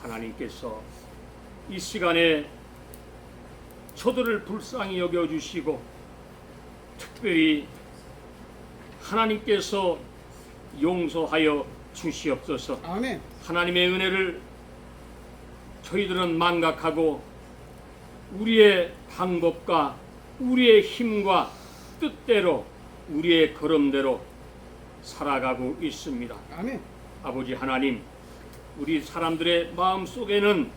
하나님께서 이 시간에 저들을 불쌍히 여겨주시고 특별히 하나님께서 용서하여 주시옵소서. 아멘. 하나님의 은혜를 저희들은 망각하고 우리의 방법과 우리의 힘과 뜻대로 우리의 걸음대로 살아가고 있습니다. 아멘. 아버지 하나님, 우리 사람들의 마음속에는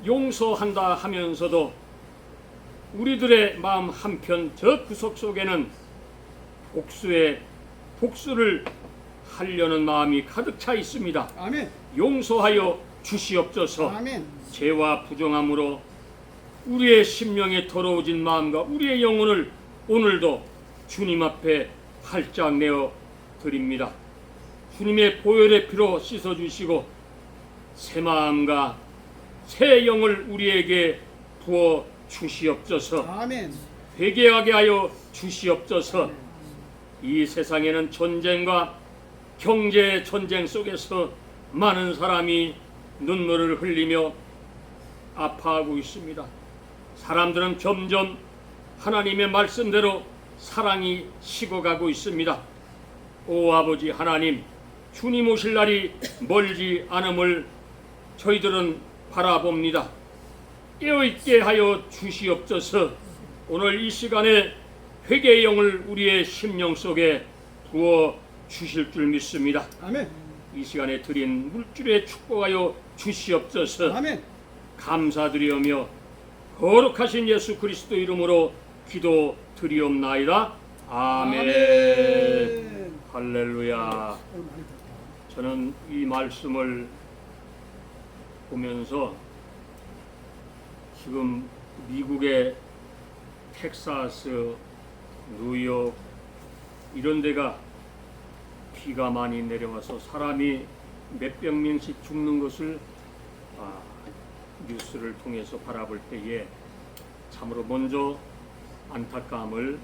용서한다 하면서도 우리들의 마음 한편 저 구석 속에는 복수를 하려는 마음이 가득 차 있습니다. 아멘. 용서하여 주시옵소서. 아멘. 죄와 부정함으로 우리의 심령에 더러워진 마음과 우리의 영혼을 오늘도 주님 앞에 활짝 내어 드립니다. 주님의 보혈의 피로 씻어주시고 새 마음과 새 영을 우리에게 부어 주시옵소서. 아멘. 회개하게 하여 주시옵소서. 이 세상에는 전쟁과 경제 전쟁 속에서 많은 사람이 눈물을 흘리며 아파하고 있습니다. 사람들은 점점 하나님의 말씀대로 사랑이 식어가고 있습니다. 오 아버지 하나님, 주님 오실 날이 멀지 않음을 저희들은 바라봅니다. 깨어있게 하여 주시옵소서. 오늘 이 시간에 회개의 영을 우리의 심령 속에 부어 주실 줄 믿습니다. 아멘. 이 시간에 드린 물질에 축복하여 주시옵소서. 아멘. 감사드리오며 거룩하신 예수 그리스도 이름으로 기도드리옵나이다. 아멘. 아멘. 할렐루야. 저는 이 말씀을 보면서 지금 미국의 텍사스, 뉴욕 이런 데가 비가 많이 내려와서 사람이 몇백 명씩 죽는 것을 뉴스를 통해서 바라볼 때에 참으로 먼저 안타까움을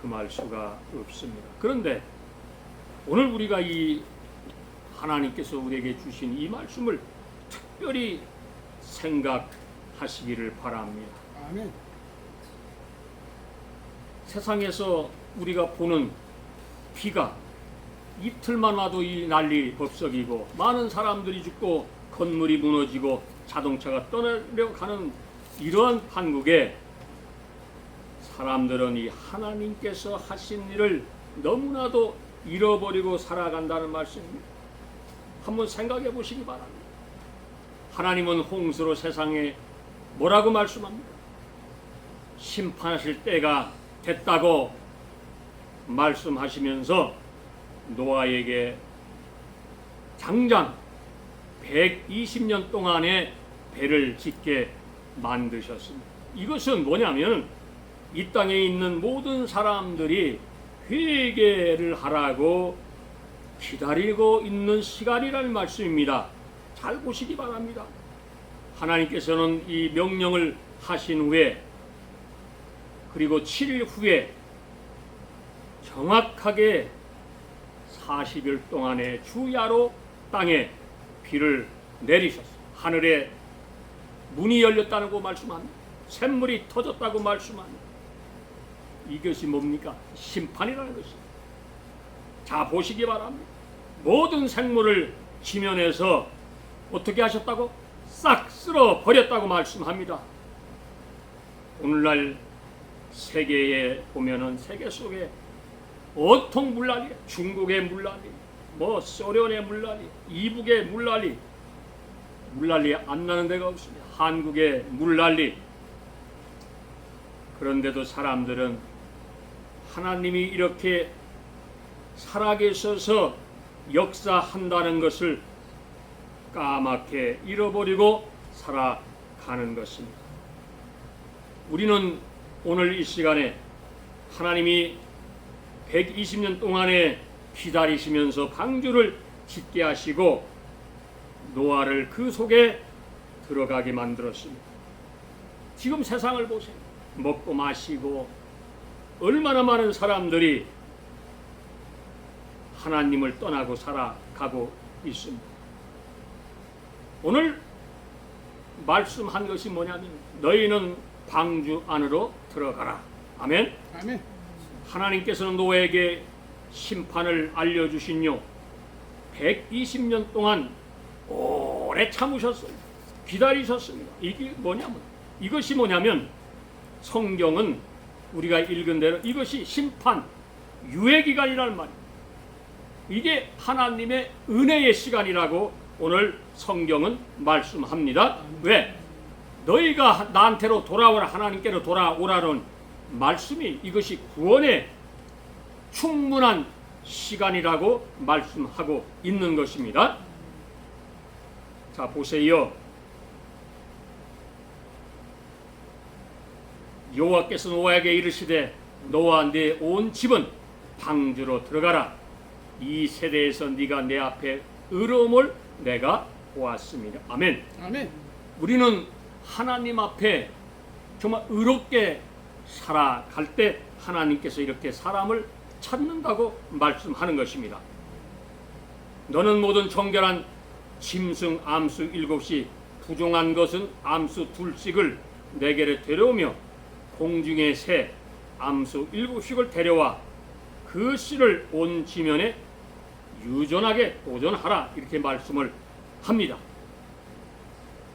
금할 수가 없습니다. 그런데 오늘 우리가 이 하나님께서 우리에게 주신 이 말씀을 특별히 생각하시기를 바랍니다. 아멘. 세상에서 우리가 보는 비가 이틀만 와도 이 난리 법석이고 많은 사람들이 죽고 건물이 무너지고 자동차가 떠내려가는 이러한 판국에 사람들은 이 하나님께서 하신 일을 너무나도 잃어버리고 살아간다는 말씀입니다. 한번 생각해 보시기 바랍니다. 하나님은 홍수로 세상에 뭐라고 말씀합니까? 심판하실 때가 됐다고 말씀하시면서 노아에게 당장 120년 동안의 배를 짓게 만드셨습니다. 이것은 뭐냐면 이 땅에 있는 모든 사람들이 회개를 하라고 기다리고 있는 시간이라는 말씀입니다. 잘 보시기 바랍니다. 하나님께서는 이 명령을 하신 후에 그리고 7일 후에 정확하게 40일 동안의 주야로 땅에 비를 내리셨어요. 하늘에 문이 열렸다고 말씀합니다. 샘물이 터졌다고 말씀합니다. 이것이 뭡니까? 심판이라는 것입니다. 자, 보시기 바랍니다. 모든 생물을 지면에서 어떻게 하셨다고? 싹 쓸어 버렸다고 말씀합니다. 오늘날 세계에 보면은 세계 속에 온통 물난리, 중국의 물난리, 소련의 물난리, 이북의 물난리 안 나는 데가 없습니다. 한국의 물난리. 그런데도 사람들은 하나님이 이렇게 살아계셔서 역사한다는 것을 까맣게 잃어버리고 살아가는 것입니다. 우리는 오늘 이 시간에 하나님이 120년 동안에 기다리시면서 방주를 짓게 하시고 노아를 그 속에 들어가게 만들었습니다. 지금 세상을 보세요. 먹고 마시고 얼마나 많은 사람들이 하나님을 떠나고 살아가고 있습니다. 오늘 말씀한 것이 뭐냐면 너희는 방주 안으로 들어가라. 아멘. 아멘. 하나님께서는 노아에게 심판을 알려주신요 120년 동안 오래 참으셨어요. 기다리셨습니다. 이것이 뭐냐면 성경은 우리가 읽은 대로 이것이 심판 유예기간이라는 말이에요. 이게 하나님의 은혜의 시간이라고 오늘 성경은 말씀합니다. 왜? 너희가 나한테로 돌아오라, 하나님께로 돌아오라는 말씀이 이것이 구원의 충분한 시간이라고 말씀하고 있는 것입니다. 자, 보세요. 여호와께서 노아에게 이르시되 너와 네 온 집은 방주로 들어가라. 이 세대에서 네가 내 앞에 의로움을 내가 보았습니다. 아멘. 아멘. 우리는 하나님 앞에 정말 의롭게 살아갈 때 하나님께서 이렇게 사람을 찾는다고 말씀하는 것입니다. 너는 모든 정결한 짐승 암수 7이 부종한 것은 암수 2씩을 내게로 데려오며 공중의 새 암수 7씩을 데려와 그 씨를 온 지면에 유전하게 보존하라. 이렇게 말씀을 합니다.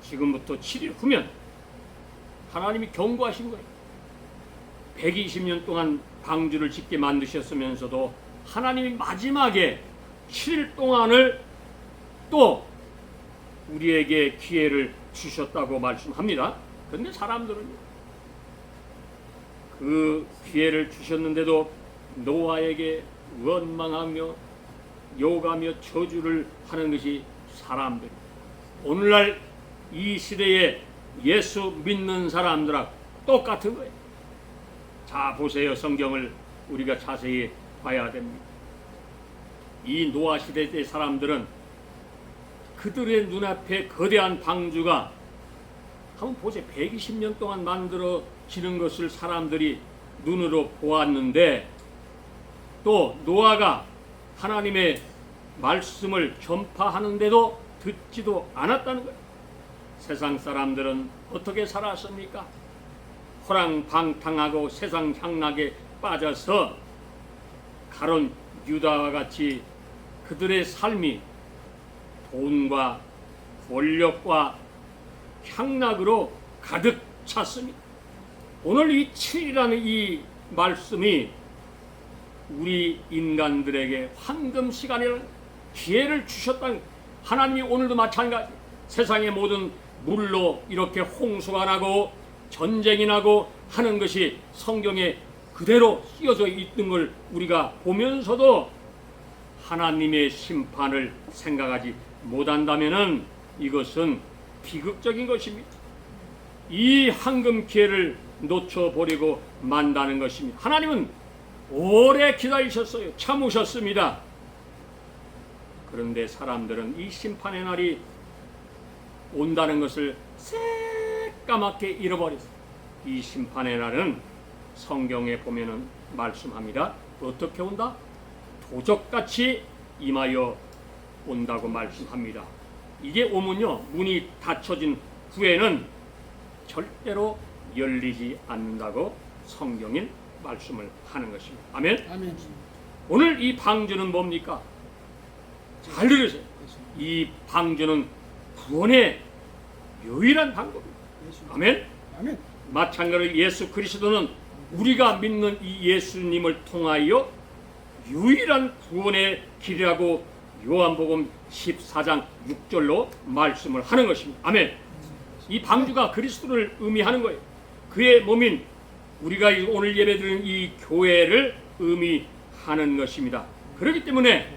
지금부터 7일 후면 하나님이 경고하신 거예요. 120년 동안 방주를 짓게 만드셨으면서도 하나님이 마지막에 7일 동안을 또 우리에게 기회를 주셨다고 말씀합니다. 그런데 사람들은 그 기회를 주셨는데도 노아에게 원망하며 욕하며 저주를 하는 것이 사람들. 오늘날 이 시대에 예수 믿는 사람들하고 똑같은 거예요. 자, 보세요. 성경을 우리가 자세히 봐야 됩니다. 이 노아 시대의 사람들은 그들의 눈앞에 거대한 방주가 한번 보세요. 120년 동안 만들어지는 것을 사람들이 눈으로 보았는데 또 노아가 하나님의 말씀을 전파하는데도 듣지도 않았다는 거예요. 세상 사람들은 어떻게 살았습니까? 호랑방탕하고 세상 향락에 빠져서 가론 유다와 같이 그들의 삶이 돈과 권력과 향락으로 가득 찼습니다. 오늘 이 7이라는 이 말씀이 우리 인간들에게 황금 시간이라는 기회를 주셨다는, 하나님이 오늘도 마찬가지 세상의 모든 물로 이렇게 홍수가 나고 전쟁이 나고 하는 것이 성경에 그대로 쓰여져 있는 걸 우리가 보면서도 하나님의 심판을 생각하지 못한다면은 이것은 비극적인 것입니다. 이 황금 기회를 놓쳐버리고 만다는 것입니다. 하나님은 오래 기다리셨어요. 참으셨습니다. 그런데 사람들은 이 심판의 날이 온다는 것을 새까맣게 잃어버렸어요. 이 심판의 날은 성경에 보면은 말씀합니다. 어떻게 온다? 도적같이 임하여 온다고 말씀합니다. 이게 오면요, 문이 닫혀진 후에는 절대로 열리지 않는다고 성경인 말씀을 하는 것입니다. 아멘. 아멘. 오늘 이 방주는 뭡니까? 잘 들으세요. 이 방주는 구원의 유일한 방법입니다. 아멘. 아멘. 마찬가지로 예수 그리스도는 우리가 믿는 이 예수님을 통하여 유일한 구원의 길이라고 요한복음 14장 6절로 말씀을 하는 것입니다. 아멘. 이 방주가 그리스도를 의미하는 거예요. 그의 몸인 우리가 오늘 예배드리는 이 교회를 의미하는 것입니다. 그렇기 때문에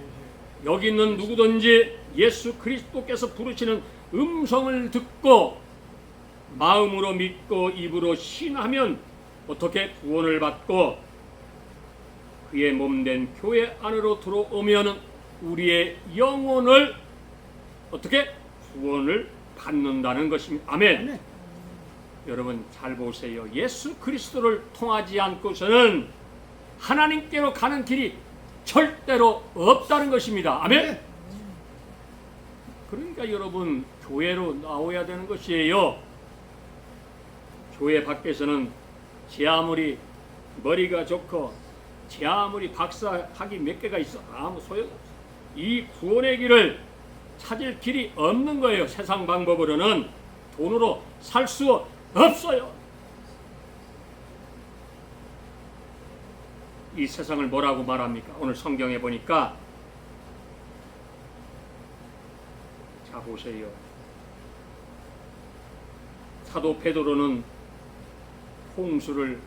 여기 있는 누구든지 예수 그리스도께서 부르시는 음성을 듣고 마음으로 믿고 입으로 신하면 어떻게 구원을 받고 그의 몸된 교회 안으로 들어오면 우리의 영혼을 어떻게 구원을 받는다는 것입니다. 아멘. 아멘. 여러분 잘 보세요. 예수 그리스도를 통하지 않고서는 하나님께로 가는 길이 절대로 없다는 것입니다. 아멘. 그러니까 여러분 교회로 나와야 되는 것이에요. 교회 밖에서는 제 아무리 머리가 좋고 제 아무리 박사학위 몇 개가 있어 아무 소용없어. 이 구원의 길을 찾을 길이 없는 거예요. 세상 방법으로는 돈으로 살 수 없어요. 이 세상을 뭐라고 말합니까? 오늘 성경에 보니까 자 보세요. 사도 베드로는 홍수를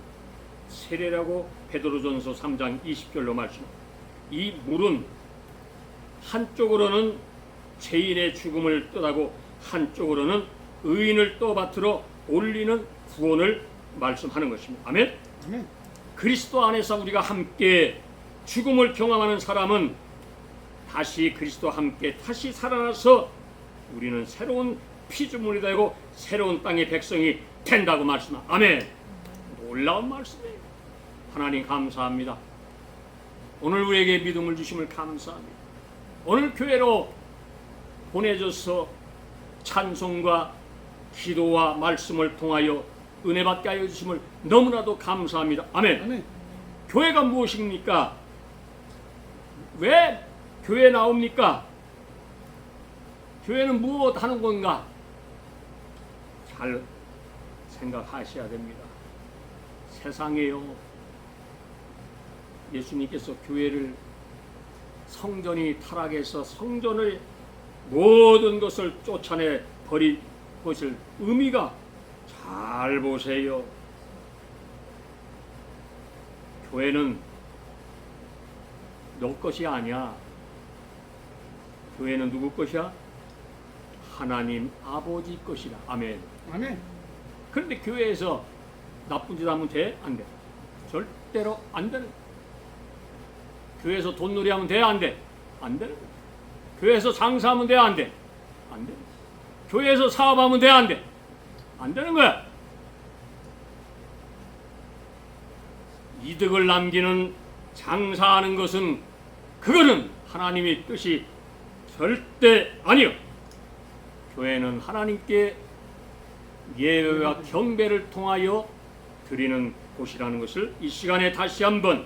세례라고 베드로전서 3장 20절로 말씀합니다. 이 물은 한쪽으로는 죄인의 죽음을 뜻하고 한쪽으로는 의인을 떠받들어 올리는 구원을 말씀하는 것입니다. 아멘. 아멘. 그리스도 안에서 우리가 함께 죽음을 경험하는 사람은 다시 그리스도와 함께 다시 살아나서 우리는 새로운 피조물이 되고 새로운 땅의 백성이 된다고 말씀합니다. 아멘. 놀라운 말씀이에요. 하나님 감사합니다. 오늘 우리에게 믿음을 주심을 감사합니다. 오늘 교회로 보내줘서 찬송과 기도와 말씀을 통하여 은혜 받게 하여 주심을 너무나도 감사합니다. 아멘. 아멘. 교회가 무엇입니까? 왜 교회 나옵니까? 교회는 무엇 하는 건가? 잘 생각하셔야 됩니다. 세상에요. 예수님께서 교회를 성전이 타락해서 성전의 모든 것을 쫓아내 버린 것을 의미가 잘 보세요. 교회는 너 것이 아니야. 교회는 누구 것이야? 하나님 아버지 것이라. 아멘. 아멘. 그런데 교회에서 나쁜 짓 하면 돼? 안 돼. 절대로 안 되는 거야. 교회에서 돈놀이 하면 돼? 안 돼? 안 되는 거야. 교회에서 장사하면 돼? 안 돼? 안 돼. 교회에서 사업하면 돼? 안 돼? 안 되는 거야. 이득을 남기는 장사하는 것은 그거는 하나님의 뜻이 절대 아니요. 교회는 하나님께 예배와 경배를 통하여 드리는 곳이라는 것을 이 시간에 다시 한번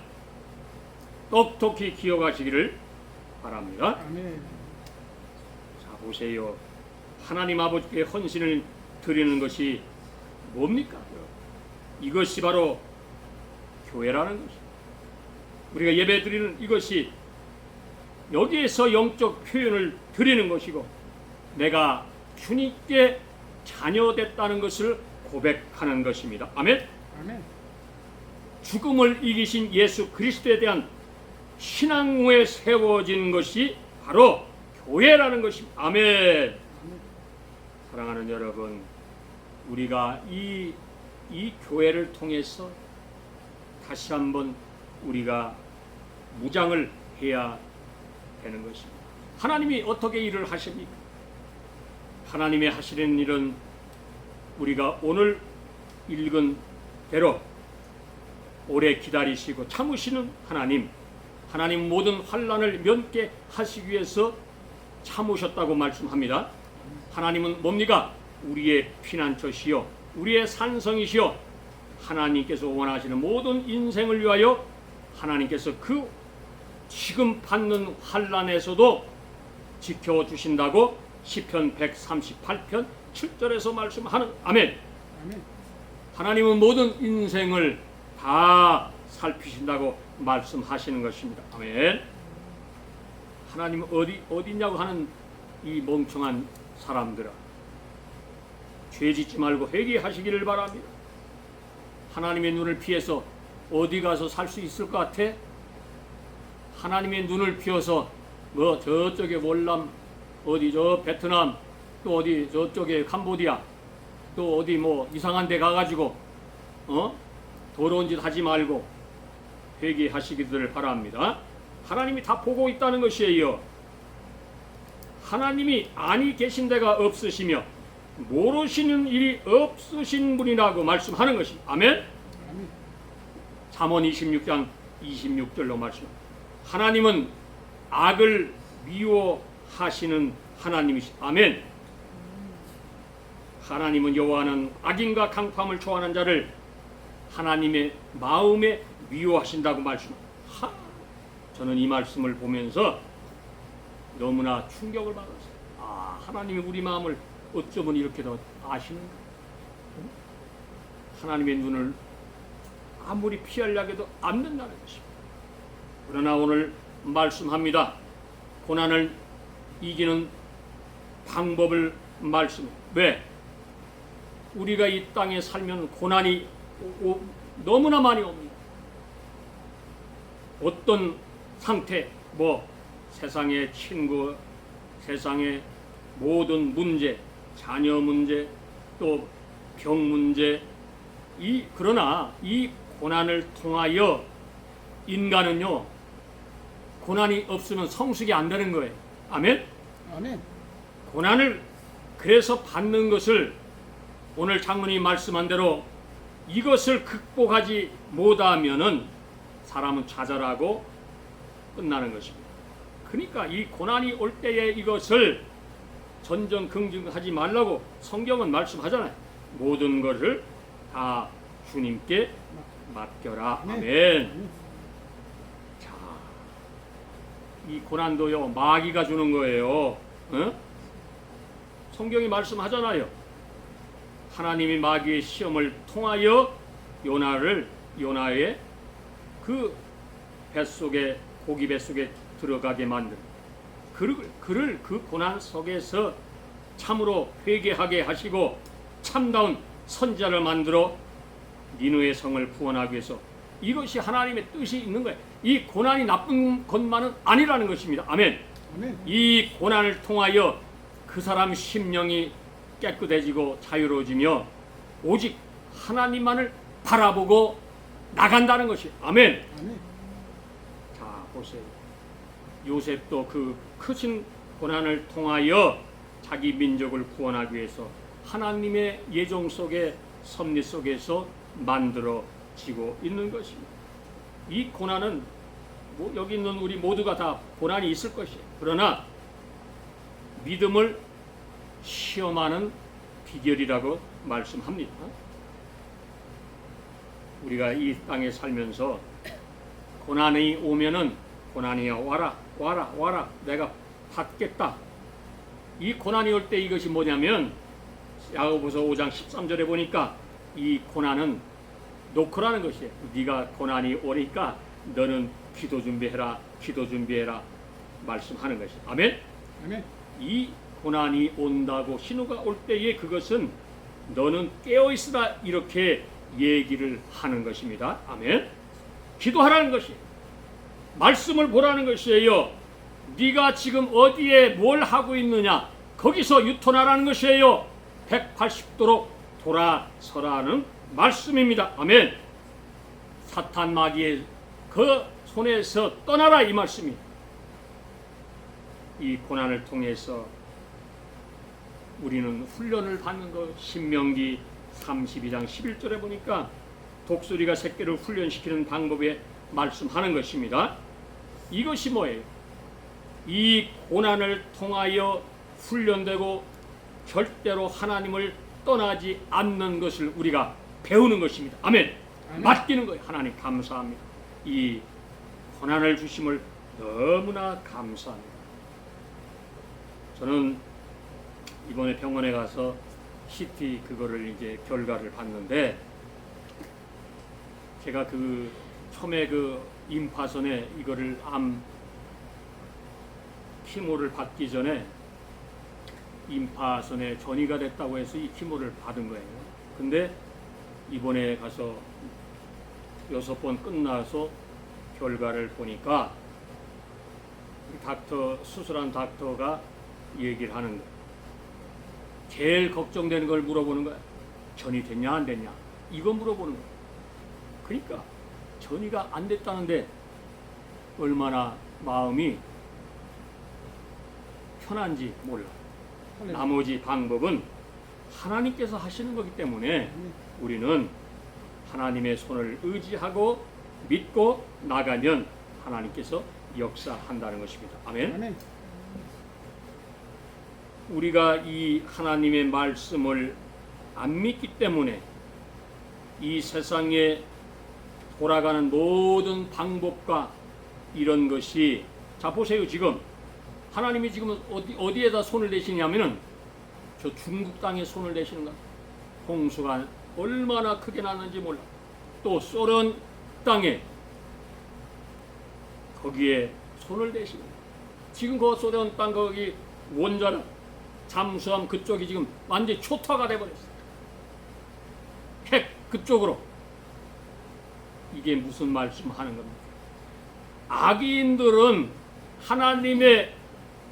똑똑히 기억하시기를 바랍니다. 아멘. 자 보세요. 하나님 아버지께 헌신을 드리는 것이 뭡니까? 이것이 바로 교회라는 것입니다. 우리가 예배 드리는 이것이 여기에서 영적 표현을 드리는 것이고 내가 주님께 자녀됐다는 것을 고백하는 것입니다. 아멘. 아멘. 죽음을 이기신 예수 그리스도에 대한 신앙후에 세워진 것이 바로 교회라는 것입니다. 아멘. 사랑하는 여러분, 우리가 이 교회를 통해서 다시 한번 우리가 무장을 해야 되는 것입니다. 하나님이 어떻게 일을 하십니까? 하나님의 하시는 일은 우리가 오늘 읽은 대로 오래 기다리시고 참으시는 하나님 모든 환난을 면케 하시기 위해서 참으셨다고 말씀합니다. 하나님은 뭡니까? 우리의 피난처시요 우리의 산성이시요 하나님께서 원하시는 모든 인생을 위하여 하나님께서 그 지금 받는 환난에서도 지켜주신다고 시편 138편 7절에서 말씀하는 아멘. 아멘. 하나님은 모든 인생을 다 살피신다고 말씀하시는 것입니다. 아멘. 하나님은 어디냐고 하는 이 멍청한 사람들아, 죄 짓지 말고 회개하시기를 바랍니다. 하나님의 눈을 피해서 어디 가서 살 수 있을 것 같아? 하나님의 눈을 피워서 뭐 저쪽에 월남 어디 저 베트남 또 어디 저쪽에 캄보디아 또 어디 뭐 이상한 데 가가지고 더러운 짓 하지 말고 회개하시기를 바랍니다. 하나님이 다 보고 있다는 것이에요. 하나님이 아니 계신 데가 없으시며 모르시는 일이 없으신 분이라고 말씀하는 것입니다. 아멘. 아멘. 잠언 26장 26절로 말씀. 하나님은 악을 미워하시는 하나님이시. 아멘. 하나님은 여호와는 악인과 강포함을 좋아하는 자를 하나님의 마음에 미워하신다고 말씀합니다. 저는 이 말씀을 보면서 너무나 충격을 받았어요. 하나님이 우리 마음을 어쩌면 이렇게 더 아시는가? 하나님의 눈을 아무리 피하려고 해도 안 된다는 것입니다. 그러나 오늘 말씀합니다. 고난을 이기는 방법을 말씀해요. 왜? 우리가 이 땅에 살면 고난이 너무나 많이 옵니다. 어떤 상태, 세상의 친구, 세상의 모든 문제, 자녀 문제, 또 병 문제, 그러나 이 고난을 통하여 인간은요, 고난이 없으면 성숙이 안 되는 거예요. 아멘? 아멘. 고난을 그래서 받는 것을 오늘 장로님이 말씀한 대로 이것을 극복하지 못하면은 사람은 좌절하고 끝나는 것입니다. 그러니까 이 고난이 올 때에 이것을 전전긍긍하지 말라고 성경은 말씀하잖아요. 모든 것을 다 주님께 맡겨라. 아멘. 자, 이 고난도요 마귀가 주는 거예요. 성경이 말씀하잖아요. 하나님이 마귀의 시험을 통하여 요나의 그 뱃속에, 고기 뱃속에 들어가게 만든 그를 그 고난 속에서 참으로 회개하게 하시고 참다운 선지자를 만들어 니느웨 성을 구원하기 위해서, 이것이 하나님의 뜻이 있는 거예요. 이 고난이 나쁜 것만은 아니라는 것입니다. 아멘. 아멘. 이 고난을 통하여 그 사람 심령이 깨끗해지고 자유로워지며 오직 하나님만을 바라보고 나간다는 것이. 아멘. 아멘. 자, 보세요. 요셉도 그 크신 고난을 통하여 자기 민족을 구원하기 위해서 하나님의 예정 속에, 섭리 속에서 만들어지고 있는 것입니다. 이 고난은 여기 있는 우리 모두가 다 고난이 있을 것이에요. 그러나 믿음을 시험하는 비결이라고 말씀합니다. 우리가 이 땅에 살면서 고난이 오면은, 고난이여 와라 내가 받겠다. 이 고난이 올 때 이것이 뭐냐면 야고보서 5장 13절에 보니까 이 고난은 노크라는 것이에요. 네가 고난이 오니까 너는 기도 준비해라 말씀하는 것이에요. 아멘. 아멘. 이 고난이 온다고 신호가 올 때에 그것은 너는 깨어있으라 이렇게 얘기를 하는 것입니다. 아멘. 기도하라는 것이에요. 말씀을 보라는 것이에요. 네가 지금 어디에 뭘 하고 있느냐, 거기서 유턴하라는 것이에요. 180도로 돌아서라는 말씀입니다. 아멘. 사탄 마귀의 그 손에서 떠나라, 이 말씀이. 이 고난을 통해서 우리는 훈련을 받는 것. 신명기 32장 11절에 보니까 독수리가 새끼를 훈련시키는 방법에 말씀하는 것입니다. 이것이 뭐예요? 이 고난을 통하여 훈련되고 절대로 하나님을 떠나지 않는 것을 우리가 배우는 것입니다. 아멘. 맡기는 거예요. 하나님 감사합니다. 이 고난을 주심을 너무나 감사합니다. 저는 이번에 병원에 가서 CT 그거를 이제 결과를 봤는데, 제가 그 처음에 그 임파선에 이거를 암 키모를 받기 전에 임파선에 전이가 됐다고 해서 이 키모를 받은 거예요. 근데 이번에 가서 6번 끝나서 결과를 보니까 수술한 닥터가 얘기를 하는 거예요. 제일 걱정되는 걸 물어보는 거야. 전이 됐냐 안 됐냐, 이거 물어보는 거야. 그러니까 전이가 안 됐다는데 얼마나 마음이 편한지 몰라. 나머지 방법은 하나님께서 하시는 거기 때문에 우리는 하나님의 손을 의지하고 믿고 나가면 하나님께서 역사한다는 것입니다. 아멘. 아멘. 우리가 이 하나님의 말씀을 안 믿기 때문에 이 세상에 돌아가는 모든 방법과 이런 것이, 자 보세요. 지금 하나님이 지금 어디에다 손을 대시냐면은 저 중국 땅에 손을 대시는 거야. 홍수가 얼마나 크게 났는지 몰라. 또 소련 땅에 거기에 손을 대시는 거야. 지금 그 소련 땅 거기 원자력 잠수함 그쪽이 지금 완전히 초토화가 돼버렸어. 핵 그쪽으로. 이게 무슨 말씀하는 겁니까? 악인들은 하나님의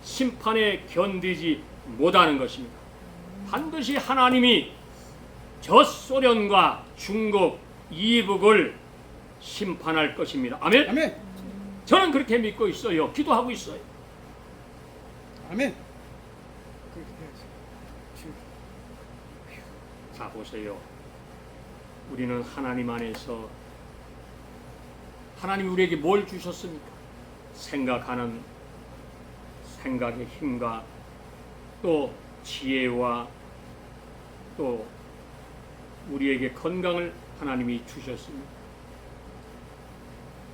심판에 견디지 못하는 것입니다. 반드시 하나님이 저 소련과 중국, 이북을 심판할 것입니다. 아멘? 아멘. 저는 그렇게 믿고 있어요. 기도하고 있어요. 아멘. 그렇게 해야지. 자 보세요. 우리는 하나님 안에서, 하나님 우리에게 뭘 주셨습니까? 생각하는 생각의 힘과 또 지혜와 또 우리에게 건강을 하나님이 주셨습니다.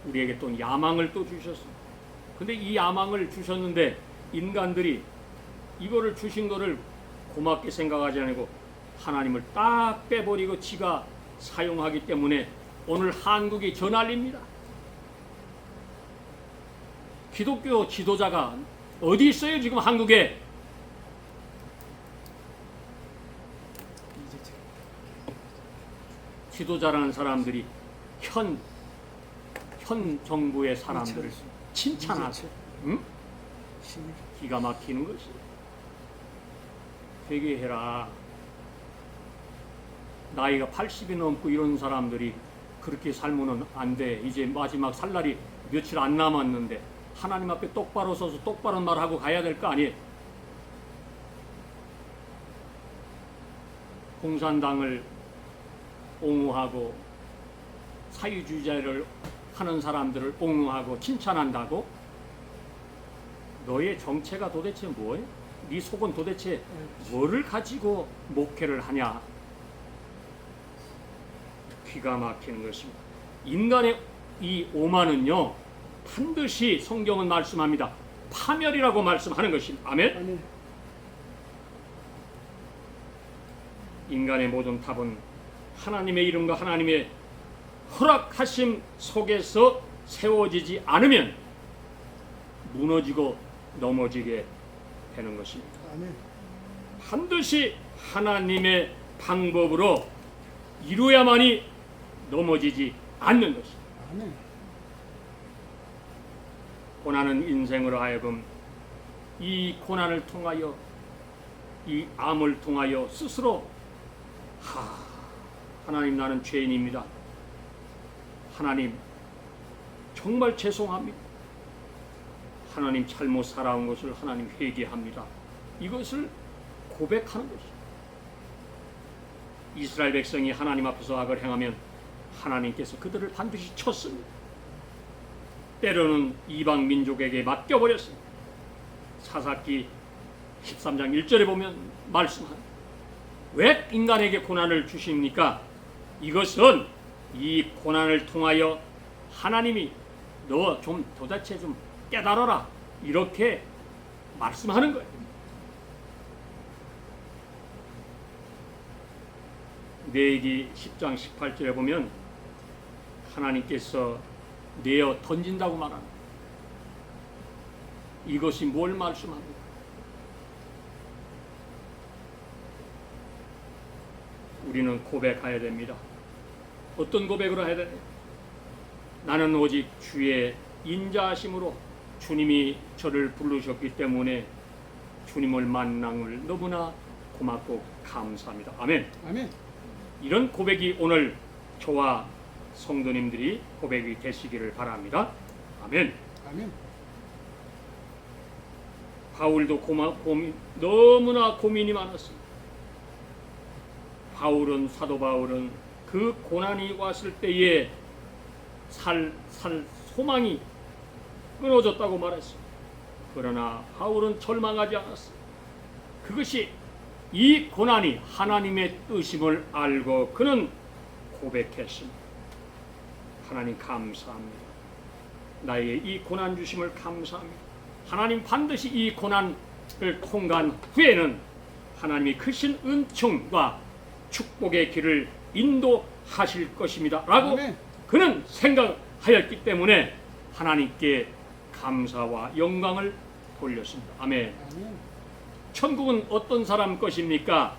우리에게 또 야망을 또 주셨습니다. 근데 이 야망을 주셨는데 인간들이 이거를 주신 거를 고맙게 생각하지 않고 하나님을 딱 빼버리고 지가 사용하기 때문에 오늘 한국이 저 난리입니다. 기독교 지도자가 어디 있어요 지금 한국에? 지도자라는 사람들이 현 정부의 사람들을 칭찬하죠. 응? 기가 막히는 것이. 회개해라. 나이가 80이 넘고 이런 사람들이 그렇게 살면은 안 돼. 이제 마지막 살 날이 며칠 안 남았는데 하나님 앞에 똑바로 서서 똑바로 말하고 가야 될 거 아니에요. 공산당을 옹호하고 사회주의자를 하는 사람들을 옹호하고 칭찬한다고? 너의 정체가 도대체 뭐예요? 네 속은 도대체 뭐를 가지고 목회를 하냐? 기가 막히는 것입니다. 인간의 이 오만은요, 반드시 성경은 말씀합니다. 파멸이라고 말씀하는 것입니다. 아멘? 아멘. 인간의 모든 답은 하나님의 이름과 하나님의 허락하심 속에서 세워지지 않으면 무너지고 넘어지게 되는 것입니다. 아멘. 반드시 하나님의 방법으로 이루어야만이 넘어지지 않는 것입니다. 아멘. 고난은 인생으로 하여금 이 고난을 통하여, 이 암을 통하여 스스로 하나님 나는 죄인입니다. 하나님 정말 죄송합니다. 하나님 잘못 살아온 것을 하나님 회개합니다. 이것을 고백하는 것입니다. 이스라엘 백성이 하나님 앞에서 악을 행하면 하나님께서 그들을 반드시 쳤습니다. 때로는 이방 민족에게 맡겨버렸습니다. 사사기 13장 1절에 보면 말씀합니다. 왜 인간에게 고난을 주십니까? 이것은 이 고난을 통하여 하나님이 너 좀 도대체 좀 깨달아라, 이렇게 말씀하는 거예요. 레위기 10장 18절에 보면 하나님께서 내어 던진다고 말합니다. 이것이 뭘 말씀합니까? 우리는 고백해야 됩니다. 어떤 고백으로 해야 되냐? 나는 오직 주의 인자하심으로 주님이 저를 부르셨기 때문에 주님을 만남을 너무나 고맙고 감사합니다. 아멘. 아멘. 이런 고백이 오늘 저와 성도님들이 고백이 되시기를 바랍니다. 아멘. 아멘. 바울도 너무나 고민이 많았습니다. 사도 바울은 그 고난이 왔을 때에 살 소망이 끊어졌다고 말했습니다. 그러나 바울은 절망하지 않았습니다. 그것이 이 고난이 하나님의 뜻임을 알고 그는 고백했습니다. 하나님 감사합니다. 나에게 이 고난 주심을 감사합니다. 하나님 반드시 이 고난을 통과한 후에는 하나님이 크신 은총과 축복의 길을 인도하실 것입니다 라고 아멘. 그는 생각하였기 때문에 하나님께 감사와 영광을 돌렸습니다. 아멘. 아멘. 천국은 어떤 사람 것입니까?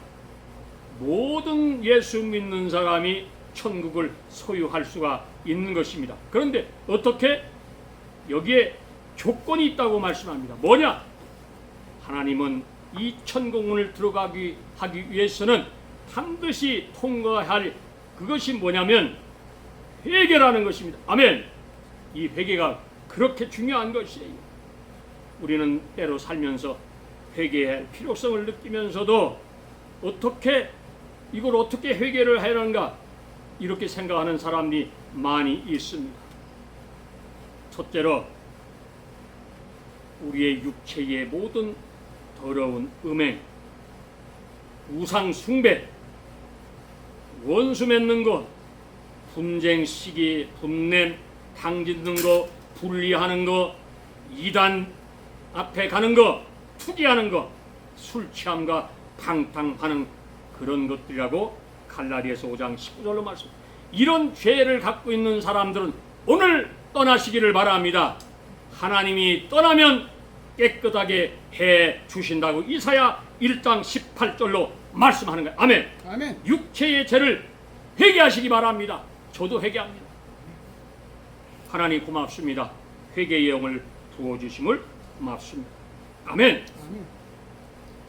모든 예수 믿는 사람이 천국을 소유할 수가 있는 것입니다. 그런데 어떻게? 여기에 조건이 있다고 말씀합니다. 뭐냐? 하나님은 이 천국문을 들어가기 하기 위해서는 반드시 통과할 그것이 뭐냐면 회개라는 것입니다. 아멘. 이 회개가 그렇게 중요한 것이에요. 우리는 때로 살면서 회개할 필요성을 느끼면서도 이걸 어떻게 회개를 해야 하는가 이렇게 생각하는 사람이 많이 있습니다. 첫째로 우리의 육체의 모든 더러운 음행, 우상 숭배, 원수 맺는 것, 분쟁, 시기, 분냄, 당짓는 거, 분리하는 거, 이단 앞에 가는 거, 투기하는 거, 술 취함과 방탕하는 그런 것들이라고 갈라디아서 5장 19절로 말씀. 이런 죄를 갖고 있는 사람들은 오늘 떠나시기를 바랍니다. 하나님이 떠나면 깨끗하게 해 주신다고 이사야 1장 18절로 말씀하는 거예요. 아멘. 아멘. 육체의 죄를 회개하시기 바랍니다. 저도 회개합니다. 하나님 고맙습니다. 회개의 영을 부어주심을 고맙습니다. 아멘. 아멘.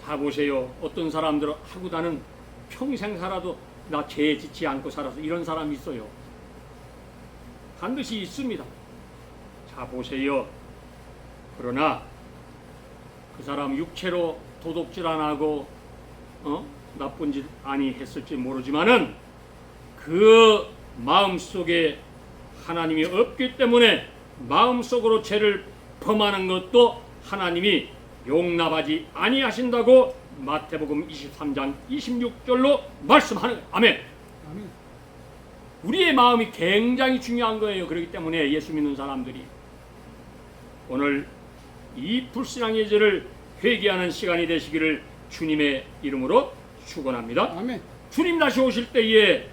자 보세요. 어떤 사람들은 하고 나는 평생 살아도 나 죄에 지치 않고 살아서 이런 사람이 있어요. 반드시 있습니다. 자 보세요. 그러나 그 사람 육체로 도둑질 안 하고 나쁜 짓 아니 했을지 모르지만은 그 마음속에 하나님이 없기 때문에 마음속으로 죄를 범하는 것도 하나님이 용납하지 아니하신다고 마태복음 23장 26절로 말씀하는 거예요. 아멘. 아멘. 우리의 마음이 굉장히 중요한 거예요. 그렇기 때문에 예수 믿는 사람들이 오늘 이 불신앙의 죄를 회개하는 시간이 되시기를 주님의 이름으로 축원합니다. 아멘. 주님 다시 오실 때에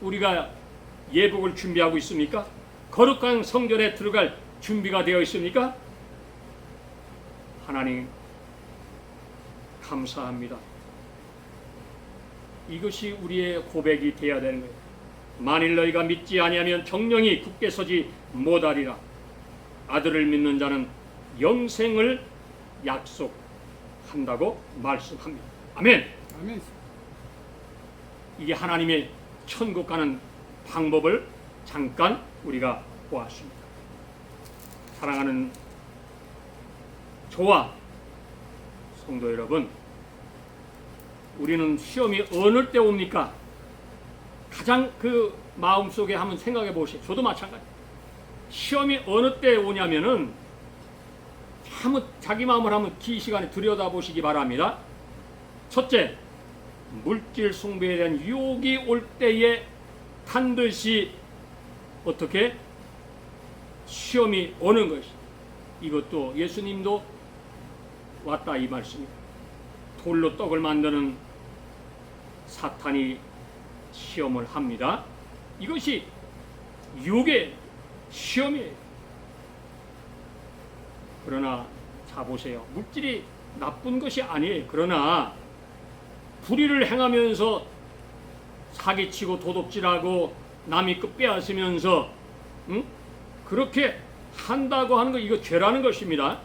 우리가 예복을 준비하고 있습니까? 거룩한 성전에 들어갈 준비가 되어 있습니까? 하나님 감사합니다. 이것이 우리의 고백이 되어야 되는 거예요. 만일 너희가 믿지 아니하면 정령이 굳게 서지 못하리라. 아들을 믿는 자는 영생을 약속한다고 말씀합니다. 아멘. 아멘. 이게 하나님의 천국 가는 방법을 잠깐 우리가 보았습니다. 사랑하는 저와 성도 여러분, 우리는 시험이 어느 때 옵니까? 가장 그 마음속에 한번 생각해 보세요. 저도 마찬가지. 시험이 어느 때 오냐면은 한번 자기 마음을 한번 이 시간에 들여다보시기 바랍니다. 첫째, 물질 숭배에 대한 유혹이 올 때에 반드시 어떻게 시험이 오는 것이. 이것도 예수님도 왔다 이 말씀입니다. 돌로 떡을 만드는 사탄이 시험을 합니다. 이것이 유혹의 시험이에요. 그러나 자 보세요. 물질이 나쁜 것이 아니에요. 그러나 불의를 행하면서 사기치고 도둑질하고 남의 것 빼앗으면서 그렇게 한다고 하는 거 이거 죄라는 것입니다.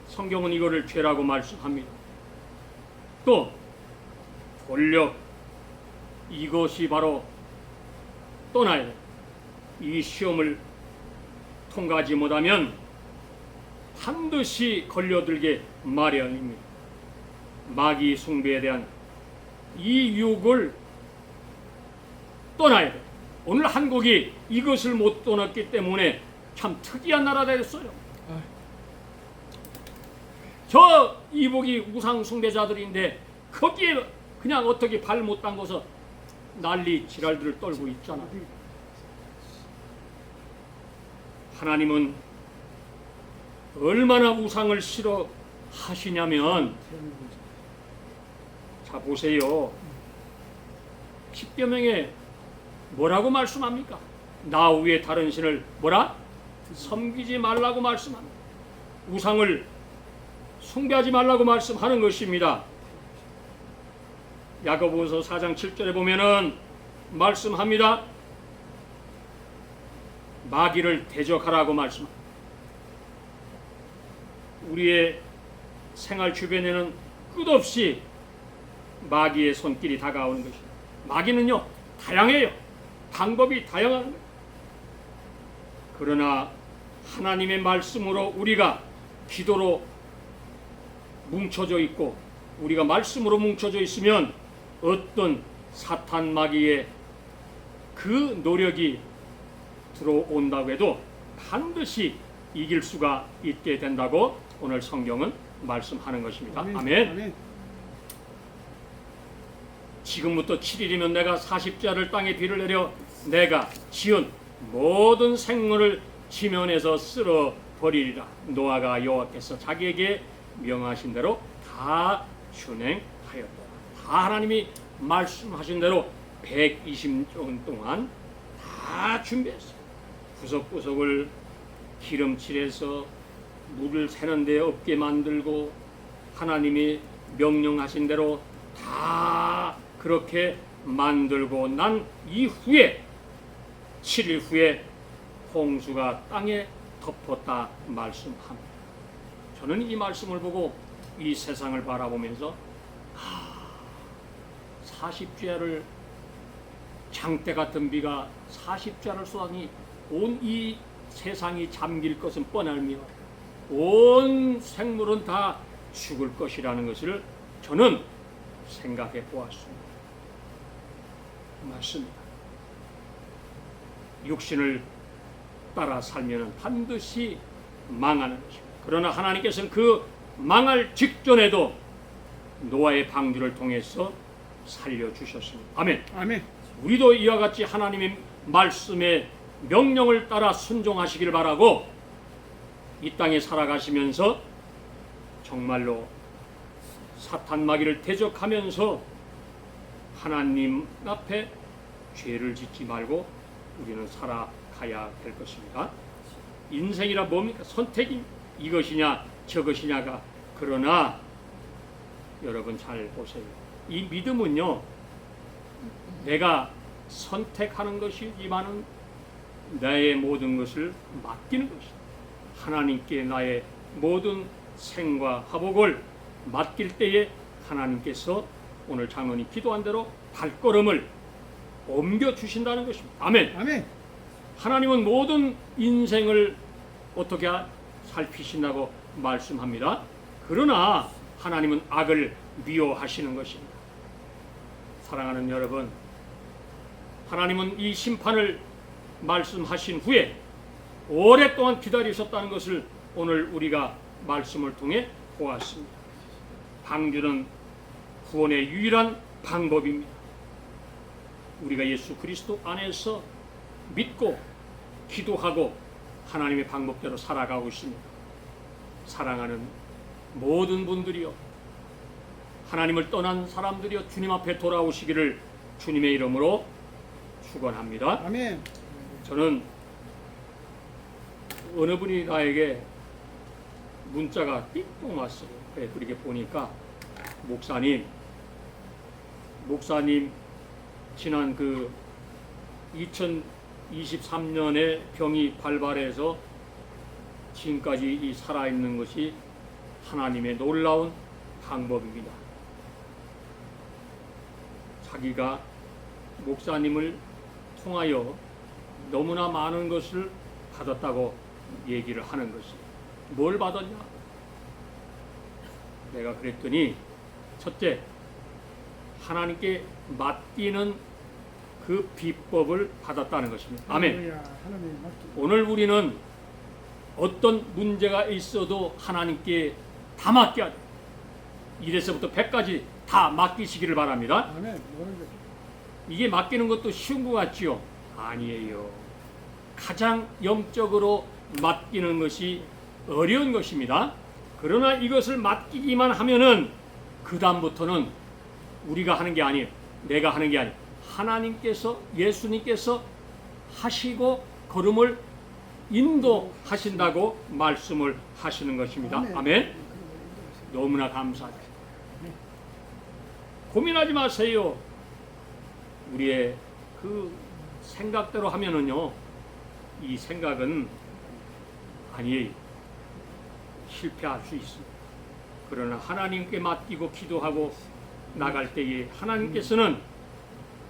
성경은 이거를 죄라고 말씀합니다. 또 권력, 이것이 바로 떠나야 돼. 이 시험을 통과하지 못하면 반드시 걸려들게 마련입니다. 마귀 숭배에 대한 이 유혹을 떠나야 돼. 오늘 한국이 이것을 못 떠났기 때문에 참 특이한 나라가 됐어요. 저 이복이 우상 숭배자들인데 거기에 그냥 어떻게 발 못 담궈서 난리 지랄들을 떨고 있잖아. 하나님은 얼마나 우상을 싫어하시냐면, 자 보세요. 십계명에 뭐라고 말씀합니까? 나 외에 다른 신을 뭐라? 섬기지 말라고 말씀합니다. 우상을 숭배하지 말라고 말씀하는 것입니다. 야고보서 4장 7절에 보면은 말씀합니다. 마귀를 대적하라고 말씀합니다. 우리의 생활 주변에는 끝없이 마귀의 손길이 다가오는 것입니다. 마귀는요 다양해요. 방법이 다양한 거예요. 그러나 하나님의 말씀으로 우리가 기도로 뭉쳐져 있고 우리가 말씀으로 뭉쳐져 있으면 어떤 사탄 마귀의 그 노력이 들어온다고 해도 반드시 이길 수가 있게 된다고 오늘 성경은 말씀하는 것입니다. 아멘. 지금부터 7일이면 내가 40자를 땅에 비를 내려 내가 지은 모든 생물을 지면에서 쓸어 버리리라. 노아가 여호와께서 자기에게 명하신 대로 다 준행하였다. 다 하나님이 말씀하신 대로 120년 동안 다 준비했어요. 구석구석을 기름칠해서 물을 새는 데 없게 만들고 하나님이 명령하신 대로 다 그렇게 만들고 난 이후에 7일 후에 홍수가 땅에 덮었다 말씀합니다. 저는 이 말씀을 보고 이 세상을 바라보면서 40주야를 장대 같은 비가 40주야를 쏟아니 온 이 세상이 잠길 것은 뻔하며 온 생물은 다 죽을 것이라는 것을 저는 생각해 보았습니다. 맞습니다. 육신을 따라 살면 반드시 망하는 것입니다. 그러나 하나님께서는 그 망할 직전에도 노아의 방주를 통해서 살려주셨습니다. 아멘. 아멘. 우리도 이와 같이 하나님의 말씀의 명령을 따라 순종하시길 바라고 이 땅에 살아가시면서 정말로 사탄 마귀를 대적하면서 하나님 앞에 죄를 짓지 말고 우리는 살아가야 될 것입니다. 인생이라 뭡니까? 선택이 이것이냐 저것이냐가. 그러나 여러분 잘 보세요. 이 믿음은요 내가 선택하는 것이지만은 나의 모든 것을 맡기는 것이다. 하나님께 나의 모든 생과 화복을 맡길 때에 하나님께서 오늘 장로님 기도한 대로 발걸음을 옮겨 주신다는 것입니다. 아멘. 아멘. 하나님은 모든 인생을 어떻게 살피신다고 말씀합니다. 그러나 하나님은 악을 미워하시는 것입니다. 사랑하는 여러분, 하나님은 이 심판을 말씀하신 후에 오랫동안 기다리셨다는 것을 오늘 우리가 말씀을 통해 보았습니다. 방주는 구원의 유일한 방법입니다. 우리가 예수 그리스도 안에서 믿고 기도하고 하나님의 방법대로 살아가고 있습니다. 사랑하는 모든 분들이요, 하나님을 떠난 사람들이요, 주님 앞에 돌아오시기를 주님의 이름으로 축원합니다. 아멘. 저는 어느 분이 나에게 문자가 띵동 왔어요. 그렇게 보니까 목사님 지난 그 2023년에 병이 발발해서 지금까지 이 살아있는 것이 하나님의 놀라운 방법입니다. 자기가 목사님을 통하여 너무나 많은 것을 받았다고 얘기를 하는 것이. 뭘 받았냐? 내가 그랬더니 첫째, 하나님께 맡기는 그 비법을 받았다는 것입니다. 아멘. 할렐루야. 하나님 맡기. 오늘 우리는 어떤 문제가 있어도 하나님께 다 맡겨야 돼. 1에서부터 100까지 다 맡기시기를 바랍니다. 아멘. 모든 것. 이게 맡기는 것도 쉬운 것 같지요? 아니에요. 가장 영적으로 맡기는 것이 어려운 것입니다. 그러나 이것을 맡기기만 하면은 그 다음부터는 우리가 하는 게 아니에요. 내가 하는 게 아니에요. 하나님께서, 예수님께서 하시고 걸음을 인도하신다고 말씀을 하시는 것입니다. 아멘. 너무나 감사하다. 고민하지 마세요. 우리의 그 생각대로 하면은요, 이 생각은 아니에요. 실패할 수 있습니다. 그러나 하나님께 맡기고 기도하고 나갈 때에 하나님께서는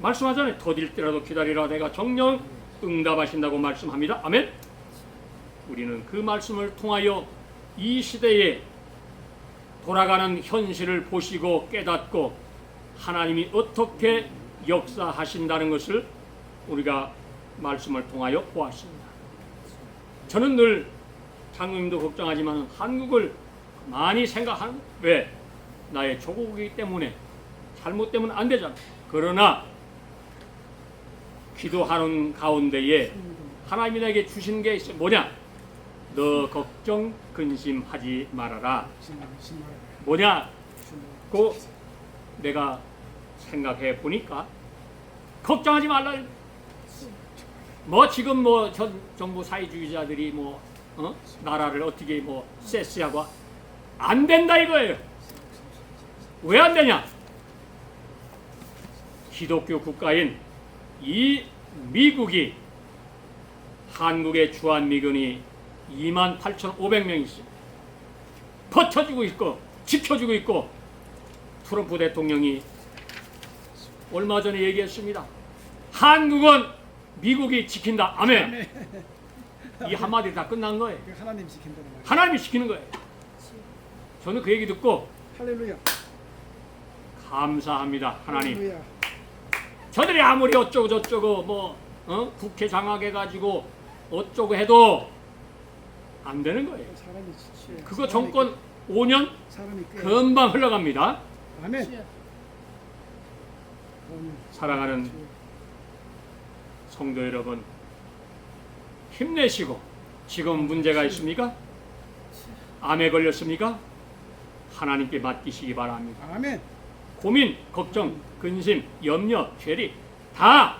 말씀하잖아요. 더딜 때라도 기다리라, 내가 정녕 응답하신다고 말씀합니다. 아멘. 우리는 그 말씀을 통하여 이 시대에 돌아가는 현실을 보시고 깨닫고 하나님이 어떻게 역사하신다는 것을 우리가 말씀을 통하여 보았습니다. 저는 늘 장로님도 걱정하지만 한국을 많이 생각하는, 왜? 나의 조국이기 때문에 잘못되면 안 되잖아. 그러나 기도하는 가운데에 하나님이 내게 주신 게 있어. 뭐냐? 너 걱정 근심하지 말아라. 뭐냐고 내가 생각해 보니까 걱정하지 말라. 뭐 지금 뭐 전 정부 사회주의자들이 뭐 나라를 어떻게 뭐 세스하고 안 된다 이거예요. 왜 안 되냐? 기독교 국가인 이 미국이 한국의 주한미군이 28,500명이 있어요. 버텨주고 있고 지켜주고 있고 트럼프 대통령이 얼마 전에 얘기했습니다. 한국은 미국이 지킨다. 아멘. 이 한마디 다 끝난 거예요. 하나님 지킨다는 말. 하나님이 지키는 거예요. 저는 그 얘기 듣고 할렐루야. 감사합니다. 하나님. 할렐루야. 저들이 아무리 어쩌고 저쩌고 뭐 국회 장악해가지고 어쩌고 해도 안 되는 거예요. 사람이 지치요. 그거 정권 5년 사람이 꽤. 금방 흘러갑니다. 아멘. 사랑하는 성도 여러분, 힘내시고, 지금 문제가 있습니까? 암에 걸렸습니까? 하나님께 맡기시기 바랍니다. 아멘. 고민, 걱정, 근심, 염려, 죄리 다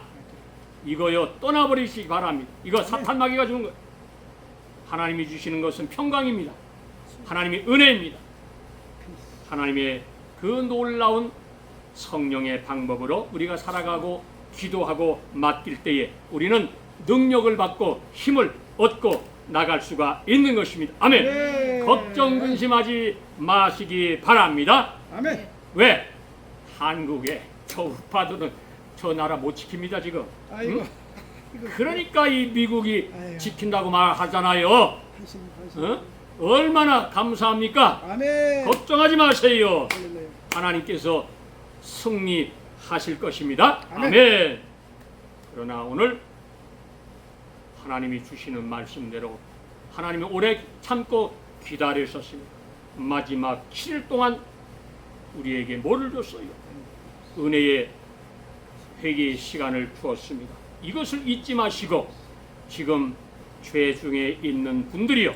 이거요 떠나버리시기 바랍니다. 이거 사탄 마귀가 주는 거예요. 하나님이 주시는 것은 평강입니다. 하나님의 은혜입니다. 하나님의 그 놀라운 성령의 방법으로 우리가 살아가고 기도하고 맡길 때에 우리는 능력을 받고 힘을 얻고 나갈 수가 있는 것입니다. 아멘. 네. 걱정 근심하지 마시기 바랍니다. 아멘. 왜? 한국에 저 우파들은 저 나라 못 지킵니다 지금. 아이고. 응? 그러니까 이 미국이 아이고. 지킨다고 말하잖아요. 한심. 얼마나 감사합니까? 아멘. 걱정하지 마세요. 할렐루야. 하나님께서 승리하실 것입니다. 아멘. 아멘. 그러나 오늘 하나님이 주시는 말씀대로 하나님이 오래 참고 기다리셨습니다. 마지막 7일 동안 우리에게 뭐를 줬어요? 은혜의 회개의 시간을 주었습니다. 이것을 잊지 마시고 지금 죄 중에 있는 분들이요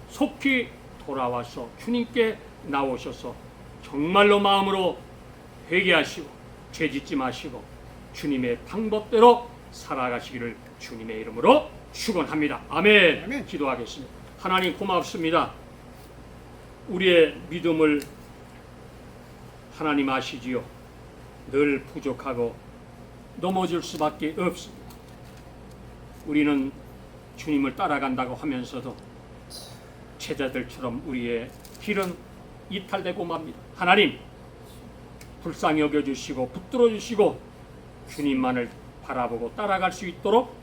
속히 돌아와서 주님께 나오셔서 정말로 마음으로 회개하시고 죄짓지 마시고 주님의 방법대로 살아가시기를 주님의 이름으로 축원합니다. 아멘. 아멘. 기도하겠습니다. 하나님 고맙습니다. 우리의 믿음을 하나님 아시지요. 늘 부족하고 넘어질 수밖에 없습니다. 우리는 주님을 따라간다고 하면서도 제자들처럼 우리의 길은 이탈되고 맙니다. 하나님 불쌍히 여겨주시고 붙들어 주시고 주님만을 바라보고 따라갈 수 있도록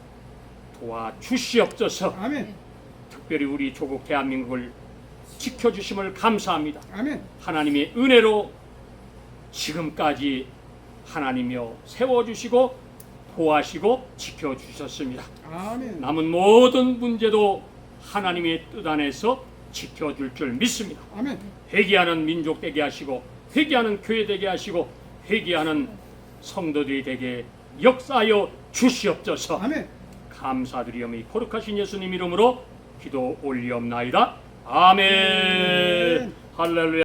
도와주시옵소서. 아멘. 특별히 우리 조국 대한민국을 지켜주심을 감사합니다. 아멘. 하나님의 은혜로 지금까지 하나님이여 세워주시고 도와시고 지켜주셨습니다. 아멘. 남은 모든 문제도 하나님의 뜻 안에서 지켜줄 줄 믿습니다. 아멘. 회개하는 민족 되게 하시고 회개하는 교회 되게 하시고 회개하는 성도들이 되게 역사하여 주시옵소서. 아멘. 감사드리오며 거룩하신 예수님 이름으로 기도 올리옵나이다. 아멘. 할렐루야.